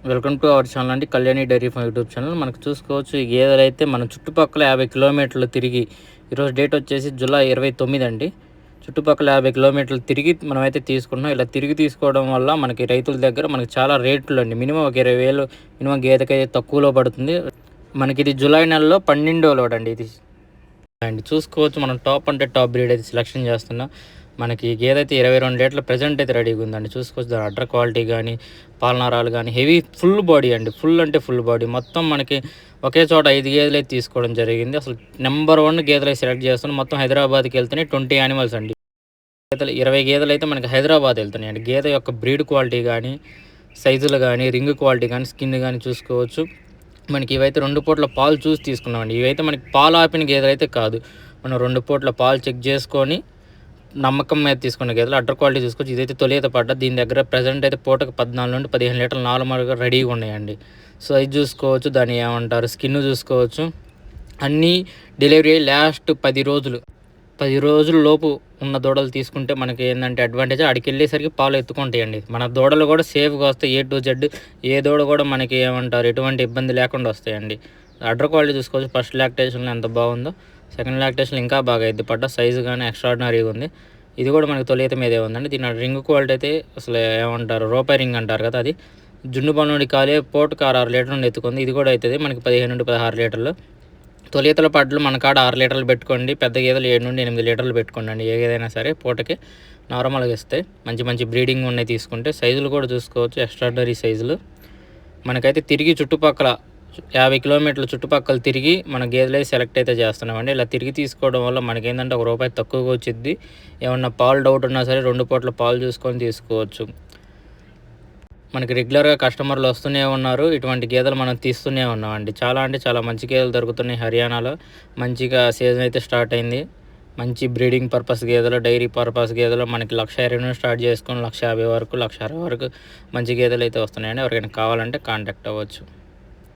Welcome to our channel అండి. Kalyani dairy farm YouTube channel. మనకు చూసుకోవచ్చు ఈ గేదెలు అయితే మన చుట్టుపక్కల 50 కిలోమీటర్లు తిరిగి, ఈరోజు డేట్ వచ్చేసి జూలై 29 అండి. చుట్టుపక్కల 50 కిలోమీటర్లు తిరిగి మనమైతే తీసుకున్నాం. ఇలా తిరిగి తీసుకోవడం వల్ల మనకి రైతుల దగ్గర మనకి చాలా రేట్లు అండి. మినిమం ఒక 20,000 మినిమం గేదెకైతే తక్కువలో పడుతుంది. మనకి ఇది జూలై నెలలో 12వ లోడ్ అండి. ఇది అండి చూసుకోవచ్చు, మనం టాప్ అంటే టాప్ బ్రీడ్ అయితే సెలెక్షన్ చేస్తున్నాం. మనకి గేదె అయితే 22 లీటర్ల ప్రజెంట్ అయితే రెడీగా ఉందండి. చూసుకోవచ్చు దాని అడ్డర్ క్వాలిటీ కానీ, పాలనరాలు కానీ హెవీ ఫుల్ బాడీ అండి. ఫుల్ అంటే ఫుల్ బాడీ. మొత్తం మనకి ఒకే చోట 5 గేదెలు అయితే తీసుకోవడం జరిగింది. అసలు నెంబర్ 1 గేదెలు అయితే సెలెక్ట్ చేస్తున్నాం. మొత్తం హైదరాబాద్కి వెళ్తున్నాయి 20 యానిమల్స్ అండి. 20 గేదెలు అయితే మనకి హైదరాబాద్ వెళ్తున్నాయి అండి. గేదె యొక్క బ్రీడ్ క్వాలిటీ కానీ, సైజులు కానీ, రింగ్ క్వాలిటీ కానీ, స్కిన్ కానీ చూసుకోవచ్చు. మనకి ఇవైతే 2 పూట్ల పాలు చూసి తీసుకున్నామండి. ఇవైతే మనకి పాలు ఆపిన గేదెలు అయితే కాదు. మనం 2 పూట్ల పాలు చెక్ చేసుకొని నమ్మకం మీద తీసుకున్న గేదెలు. అడ్డర్ క్వాలిటీ చూసుకోవచ్చు. ఇదైతే తొలిత పడ్డ. దీని దగ్గర ప్రజెంట్ అయితే పూటకు 14 నుండి 15 లీటర్లు నార్మల్గా రెడీగా ఉన్నాయండి. సో ఇది చూసుకోవచ్చు, దాన్ని ఏమంటారు స్కిన్ చూసుకోవచ్చు. అన్నీ డెలివరీ లాస్ట్ 10 రోజుల లోపు ఉన్న దూడలు తీసుకుంటే మనకి ఏంటంటే అడ్వాంటేజ్, ఆడికి వెళ్ళేసరికి పాలు ఎత్తుకుంటాయండి. మన దూడలు కూడా సేఫ్గా వస్తాయి. A to Z ఏ దూడ కూడా మనకి ఏమంటారు ఎటువంటి ఇబ్బంది లేకుండా వస్తాయండి. అడ్డర్ క్వాలిటీ చూసుకోవచ్చు. ఫస్ట్ లాక్టేషన్లో ఎంత బాగుందో, సెకండ్ లాక్టేషన్ ఇంకా బాగా అయింది పడ్డ. సైజు కానీ ఎక్స్ట్రాడినరీగా ఉంది. ఇది కూడా మనకి తొలిత మీదే ఉందండి. దీని రింగ్ క్వాలిటీ అయితే అసలు ఏమంటారు రూపాయి రింగ్ అంటారు కదా, అది జున్ను పన్నుడి కాలే పూటకు 6 లీటర్ నుండి ఎత్తుకుంది. ఇది కూడా అవుతుంది మనకి 15 నుండి 16 లీటర్లు. తొలితల పడ్డలు మన కాడ 6 లీటర్లు పెట్టుకోండి. పెద్ద గేదెలు 7 నుండి 8 లీటర్లు పెట్టుకోండి. ఏ గేదైనా సరే పూటకి నార్మల్గా ఇస్తాయి. మంచి బ్రీడింగ్ ఉన్నాయి తీసుకుంటే. సైజులు కూడా చూసుకోవచ్చు, ఎక్స్ట్రాడనరీ సైజులు. మనకైతే తిరిగి చుట్టుపక్కల 50 కిలోమీటర్ల చుట్టుపక్కల తిరిగి మన గేదెలు సెలెక్ట్ అయితే చేస్తున్నామండి. ఇలా తిరిగి తీసుకోవడం వల్ల మనకేంటంటే ₹1 తక్కువగా వచ్చింది. ఏమన్నా పాలు డౌట్ ఉన్నా సరే 2 పూట్ల పాలు చూసుకొని తీసుకోవచ్చు. మనకి రెగ్యులర్గా కస్టమర్లు వస్తూనే ఉన్నారు. ఇటువంటి గేదెలు మనం తీస్తూనే ఉన్నామండి. చాలా అంటే చాలా మంచి గేదెలు దొరుకుతున్నాయి హర్యానాలో. మంచిగా సీజన్ అయితే స్టార్ట్ అయింది. మంచి బ్రీడింగ్ పర్పస్ గేదెలు, డైరీ పర్పస్ గేదెలు మనకి 1,20,000 స్టార్ట్ చేసుకొని 1,50,000 వరకు, 1,60,000 వరకు మంచి గేదెలు అయితే వస్తున్నాయండి. ఎవరికైనా కావాలంటే కాంటాక్ట్ అవ్వచ్చు.